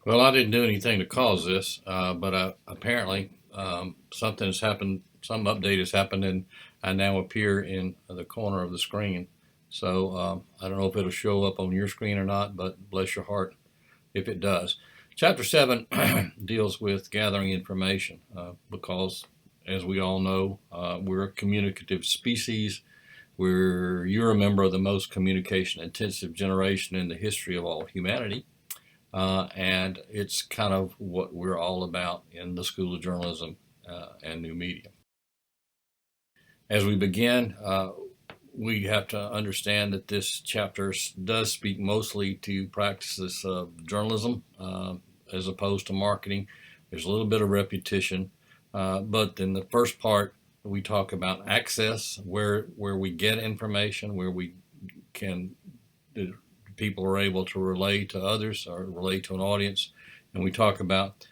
Well, I didn't do anything to cause this, but apparently something has happened. Some update has happened, and I now appear in the corner of the screen. So I don't know if it'll show up on your screen or not, but bless your heart if it does. Chapter 7 deals with gathering information because, as we all know, we're a communicative species. You're a member of the most communication intensive generation in the history of all humanity. And it's kind of what we're all about in the School of Journalism and New Media. As we begin, we have to understand that this chapter does speak mostly to practices of journalism as opposed to marketing. There's a little bit of repetition, but in the first part, we talk about access, where we get information, where we can people are able to relate to others or relate to an audience. And we talk about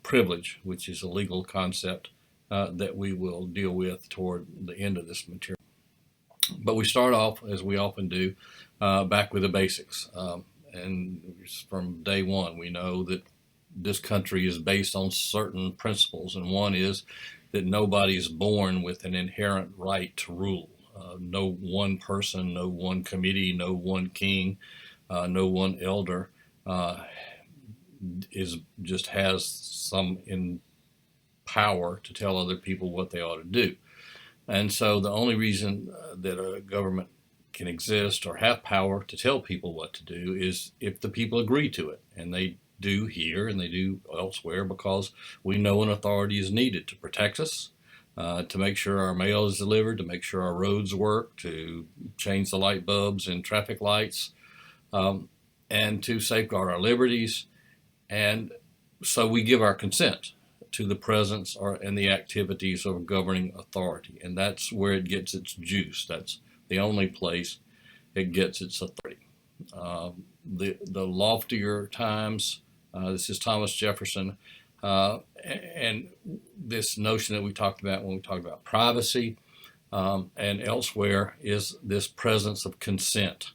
privilege, which is a legal concept that we will deal with toward the end of this material. But we start off, as we often do, back with the basics. And from day one, we know that this country is based on certain principles, and one is that nobody is born with an inherent right to rule. No one person, no one committee, no one king, no one elder has some in power to tell other people what they ought to do. And so the only reason that a government can exist or have power to tell people what to do is if the people agree to it. And they do here and they do elsewhere because we know an authority is needed to protect us, to make sure our mail is delivered, to make sure our roads work, to change the light bulbs in traffic lights, and to safeguard our liberties. And so we give our consent to the presence and the activities of a governing authority. And that's where it gets its juice. That's the only place it gets its authority. The loftier times, this is Thomas Jefferson, and this notion that we talked about when we talked about privacy and elsewhere is this presence of consent,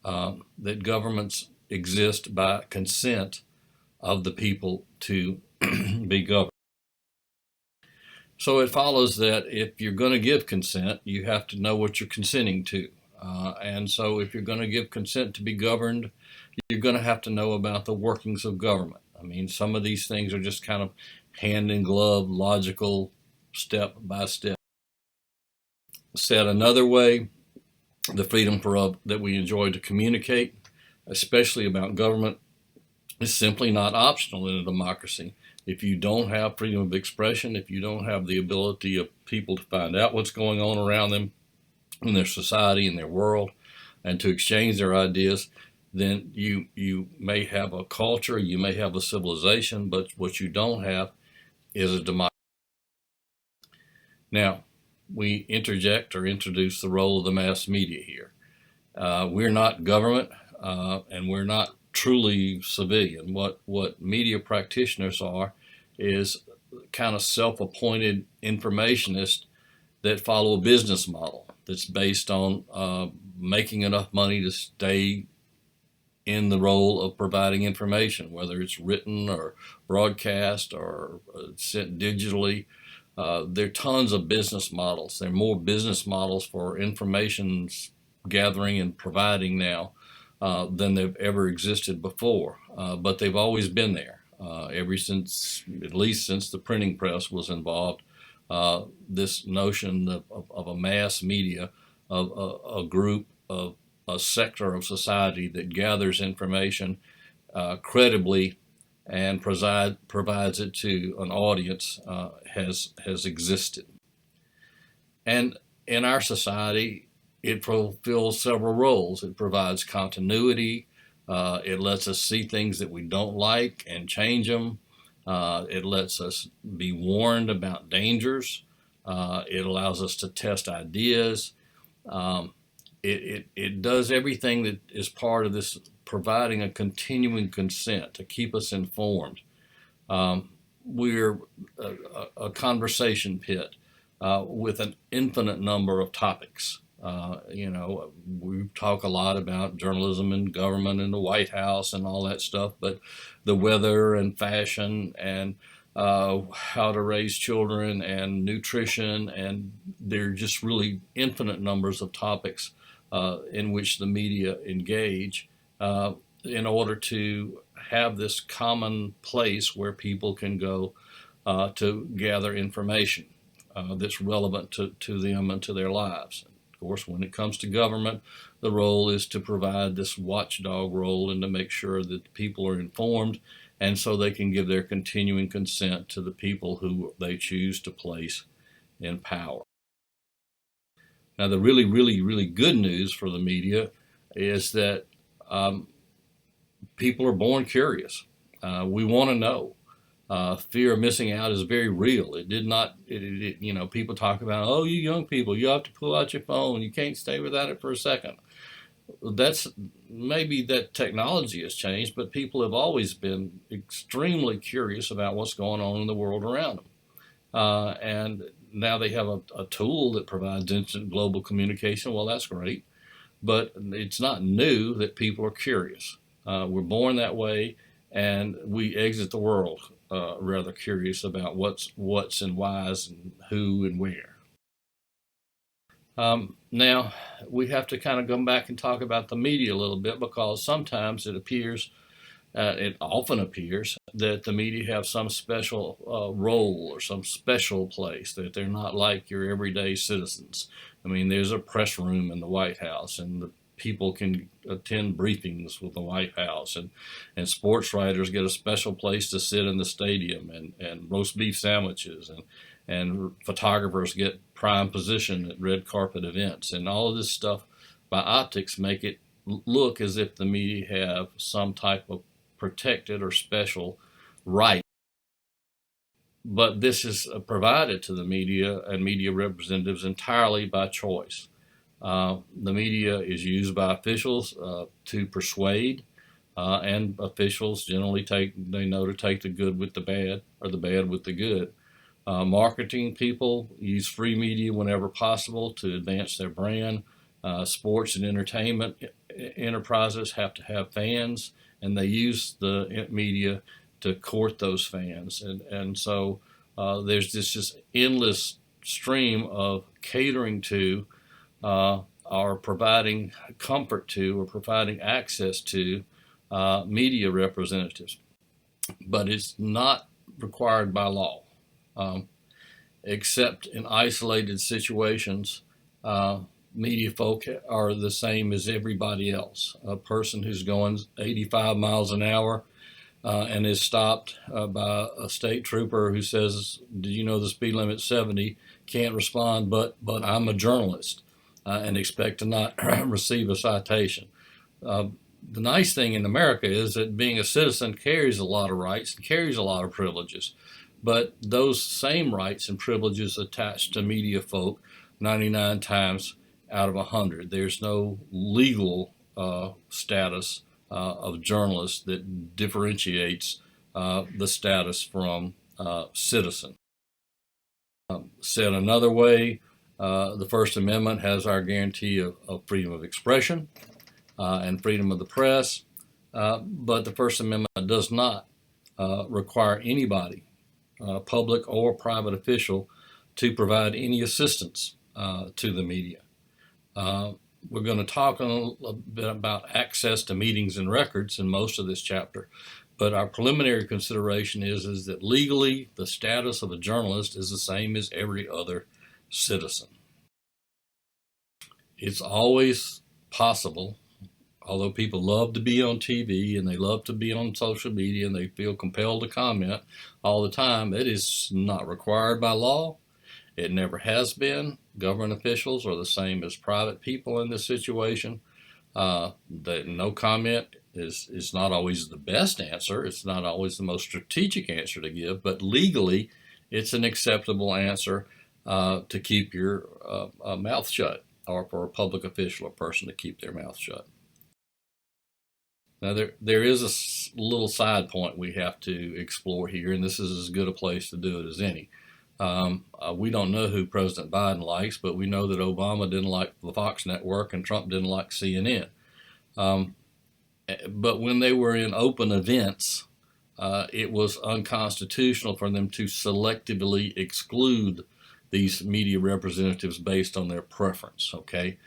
that governments exist by consent of the people to be governed. So it follows that if you're going to give consent, you have to know what you're consenting to. And so if you're going to give consent to be governed, you're going to have to know about the workings of government. I mean, some of these things are just kind of hand in glove, logical, step by step. Said another way, the freedom that we enjoy to communicate, especially about government, is simply not optional in a democracy. If you don't have freedom of expression, if you don't have the ability of people to find out what's going on around them in their society, in their world, and to exchange their ideas, then you may have a culture, you may have a civilization, but what you don't have is a democracy. Now, we interject or introduce the role of the mass media here. We're not government, and we're not truly civilian. What media practitioners are is kind of self-appointed informationists that follow a business model that's based on making enough money to stay in the role of providing information, whether it's written or broadcast or sent digitally. There are tons of business models. There are more business models for information gathering and providing now than they've ever existed before, but they've always been there at least since the printing press was involved. This notion of a mass media, of a group, of a sector of society that gathers information credibly and provides it to an audience has existed. And in our society, it fulfills several roles. It provides continuity. It lets us see things that we don't like and change them. It lets us be warned about dangers. It allows us to test ideas. It does everything that is part of this, providing a continuing consent to keep us informed. We're a conversation pit with an infinite number of topics. We talk a lot about journalism and government and the White House and all that stuff, but the weather and fashion and how to raise children and nutrition, and there are just really infinite numbers of topics in which the media engage in order to have this common place where people can go to gather information that's relevant to them and to their lives. Of course, when it comes to government, the role is to provide this watchdog role and to make sure that people are informed, and so they can give their continuing consent to the people who they choose to place in power. Now, the really, really, really good news for the media is that um, people are born curious. We want to know. Fear of missing out is very real. It did not, people talk about, oh, you young people, you have to pull out your phone. You can't stay without it for a second. That's maybe that technology has changed, but people have always been extremely curious about what's going on in the world around them. And now they have a tool that provides instant global communication. Well, that's great, but it's not new that people are curious. We're born that way, and we exit the world rather curious about what's and why's and who and where. Now, we have to kind of come back and talk about the media a little bit, because sometimes it often appears that the media have some special role or some special place, that they're not like your everyday citizens. I mean, there's a press room in the White House, and the people can attend briefings with the White House, and sports writers get a special place to sit in the stadium, and roast beef sandwiches, and photographers get prime position at red carpet events, and all of this stuff by optics make it look as if the media have some type of protected or special right. But this is provided to the media and media representatives entirely by choice. The media is used by officials to persuade, and officials generally know to take the good with the bad, or the bad with the good. Marketing people use free media whenever possible to advance their brand. Sports and entertainment enterprises have to have fans, and they use the media to court those fans. And so there's this just endless stream of catering to or providing comfort to or providing access to media representatives. But it's not required by law, except in isolated situations. Media folk are the same as everybody else. A person who's going 85 miles an hour and is stopped by a state trooper who says, "Did you know the speed limit's 70?" can't respond, but I'm a journalist, and expect to not receive a citation. The nice thing in America is that being a citizen carries a lot of rights and carries a lot of privileges, but those same rights and privileges attached to media folk 99 times out of 100. There's no legal status of journalists that differentiates the status from citizen. Said another way, the First Amendment has our guarantee of freedom of expression and freedom of the press, but the First Amendment does not require anybody, public or private official, to provide any assistance to the media. We're going to talk a little bit about access to meetings and records in most of this chapter, but our preliminary consideration is that legally the status of a journalist is the same as every other citizen. It's always possible, although people love to be on TV and they love to be on social media and they feel compelled to comment all the time, it is not required by law. It never has been. Government officials are the same as private people in this situation. That no comment is not always the best answer. It's not always the most strategic answer to give, but legally it's an acceptable answer to keep your mouth shut, or for a public official or person to keep their mouth shut. Now, there is a little side point we have to explore here, and this is as good a place to do it as any. We don't know who President Biden likes, but we know that Obama didn't like the Fox network and Trump didn't like CNN. Um, but when they were in open events, it was unconstitutional for them to selectively exclude these media representatives based on their preference. Okay,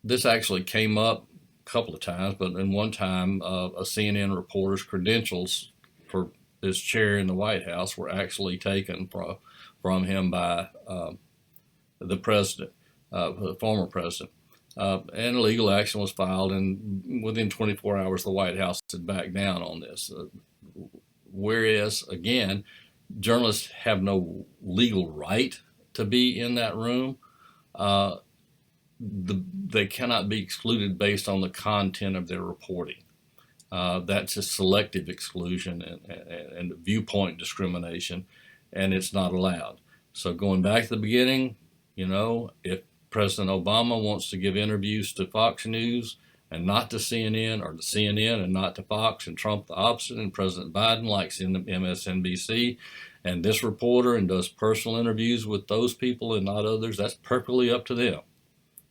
this actually came up a couple of times, but in one time, a CNN reporter's credentials for his chair in the White House were actually taken from him by the president, the former president. And legal action was filed, and within 24 hours, the White House had backed down on this. Whereas, again, journalists have no legal right to be in that room. They cannot be excluded based on the content of their reporting. That's a selective exclusion and viewpoint discrimination, and it's not allowed. So going back to the beginning, if President Obama wants to give interviews to Fox News and not to CNN, or to CNN and not to Fox, and Trump the opposite, and President Biden likes MSNBC and this reporter and does personal interviews with those people and not others, that's perfectly up to them.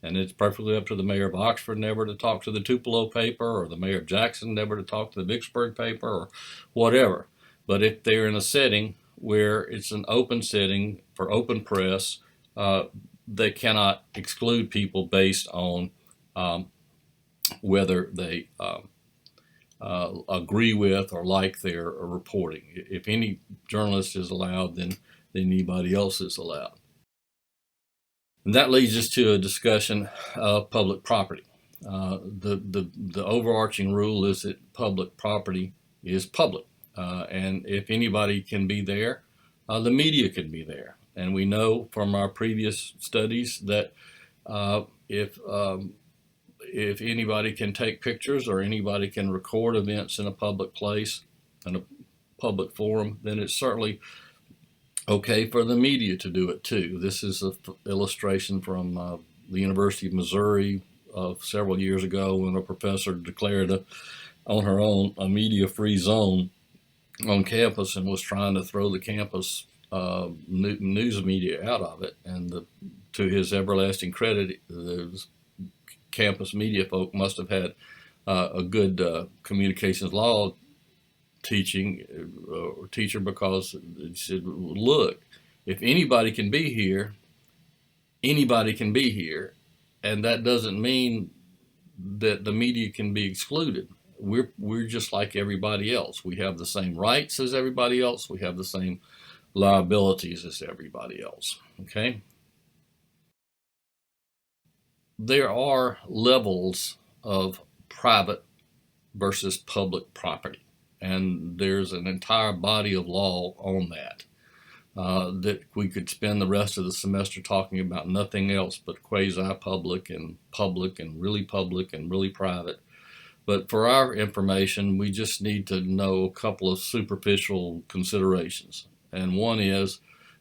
And it's perfectly up to the mayor of Oxford never to talk to the Tupelo paper, or the mayor of Jackson never to talk to the Vicksburg paper, or whatever. But if they're in a setting where it's an open setting for open press, they cannot exclude people based on whether they agree with or like their reporting. If any journalist is allowed, then anybody else is allowed. And that leads us to a discussion of public property. The overarching rule is that public property is public, and if anybody can be there, the media can be there. And we know from our previous studies that if anybody can take pictures or anybody can record events in a public place, in a public forum, then it's certainly okay for the media to do it too. This is an illustration from the University of Missouri several years ago, when a professor declared on her own a media-free zone on campus and was trying to throw the campus news media out of it. And to his everlasting credit, the campus media folk must have had a good communications law teacher, because he said, look, if anybody can be here, anybody can be here, and that doesn't mean that the media can be excluded. We're just like everybody else. We have the same rights as everybody else. We have the same liabilities as everybody else. Okay? There are levels of private versus public property, and there's an entire body of law on that that we could spend the rest of the semester talking about nothing else but quasi-public and really public and really private. But for our information, we just need to know a couple of superficial considerations. And one is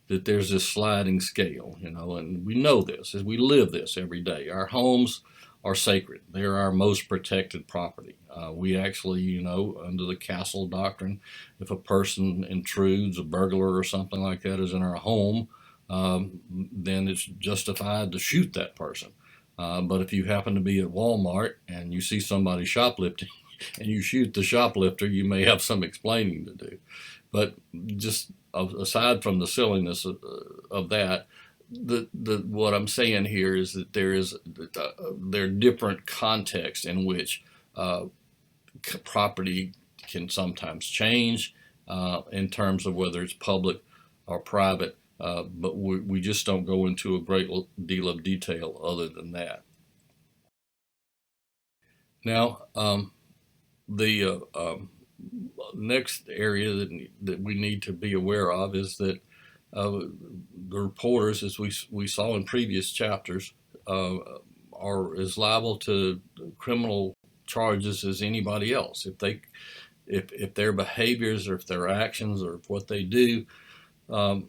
that there's this sliding scale, and we know this as we live this every day. Our homes are sacred. They're our most protected property. We actually, under the castle doctrine, if a person intrudes, a burglar or something like that is in our home, then it's justified to shoot that person. But if you happen to be at Walmart and you see somebody shoplifting and you shoot the shoplifter, you may have some explaining to do. But just aside from the silliness of that, what I'm saying here is that there are different contexts in which property can sometimes change in terms of whether it's public or private, but we just don't go into a great deal of detail other than that. Now, the next area that we need to be aware of is that the reporters, as we saw in previous chapters, are as liable to criminal charges as anybody else. If their behaviors or if their actions or if what they do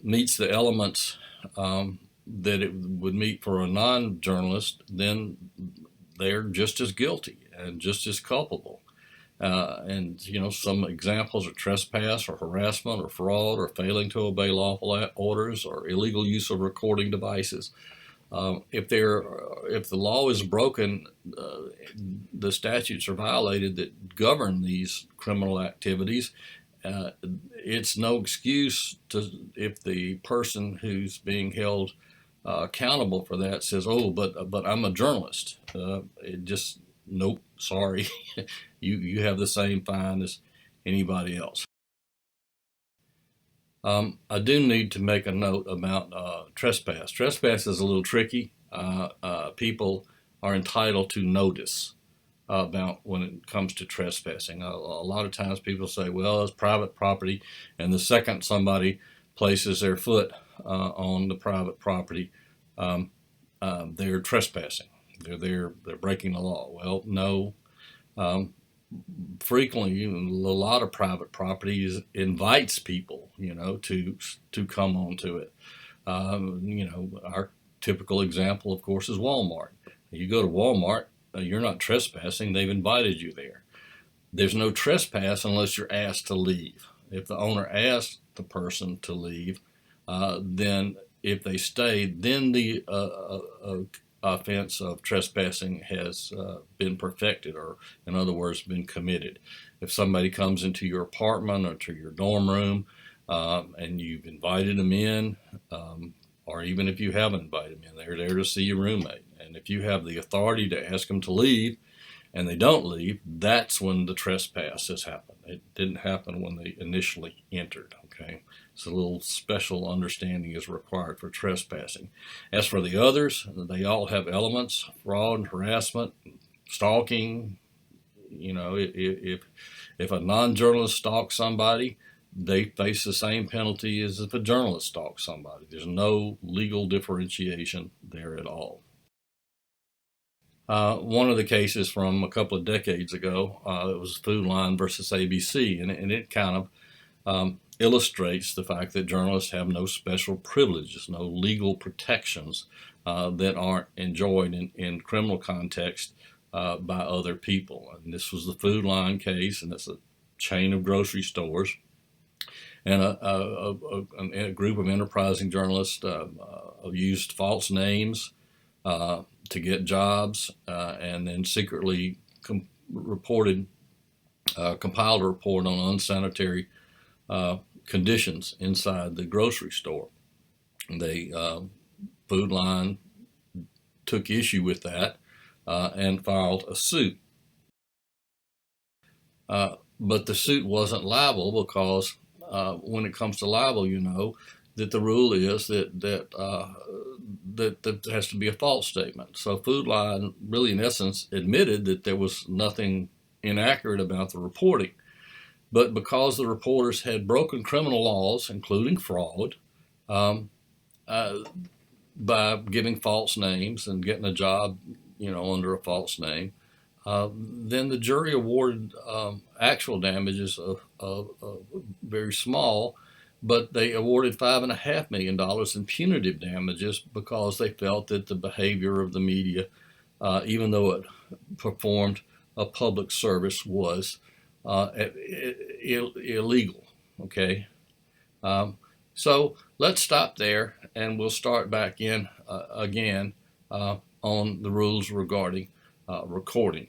meets the elements that it would meet for a non-journalist, then they're just as guilty and just as culpable. And some examples are trespass or harassment or fraud or failing to obey lawful orders or illegal use of recording devices. If the law is broken, the statutes are violated that govern these criminal activities. It's no excuse if the person who's being held accountable for that says, "Oh, but I'm a journalist." It just Nope, sorry, you have the same fine as anybody else. I do need to make a note about trespass. Trespass is a little tricky. People are entitled to notice about when it comes to trespassing. A lot of times people say, well, it's private property, and the second somebody places their foot on the private property, they're trespassing. They're breaking the law. Well, no. Frequently, a lot of private properties invites people, to come onto it. Our typical example, of course, is Walmart. You go to Walmart, you're not trespassing. They've invited you there. There's no trespass unless you're asked to leave. If the owner asks the person to leave, then if they stay, then the offense of trespassing has been perfected, or in other words, been committed. If somebody comes into your apartment or to your dorm room and you've invited them in, or even if you haven't invited them in, they're there to see your roommate. And if you have the authority to ask them to leave and they don't leave, that's when the trespass has happened. It didn't happen when they initially entered, okay? So a little special understanding is required for trespassing. As for the others, they all have elements: fraud, harassment, stalking. If a non-journalist stalks somebody, they face the same penalty as if a journalist stalks somebody. There's no legal differentiation there at all. One of the cases from a couple of decades ago, it was Food Line versus ABC, and it kind of illustrates the fact that journalists have no special privileges, no legal protections that aren't enjoyed in criminal context by other people. And this was the Food Line case, and it's a chain of grocery stores. And a group of enterprising journalists used false names to get jobs, and then secretly compiled a report on unsanitary conditions inside the grocery store. They Food Line took issue with that and filed a suit. But the suit wasn't libel because when it comes to libel, that the rule is that there has to be a false statement. So Food Line really, in essence, admitted that there was nothing inaccurate about the reporting. But because the reporters had broken criminal laws, including fraud, by giving false names and getting a job, under a false name, then the jury awarded actual damages of very small, but they awarded $5.5 million in punitive damages because they felt that the behavior of the media, even though it performed a public service, was illegal. Okay, so let's stop there, and we'll start back in again on the rules regarding recording.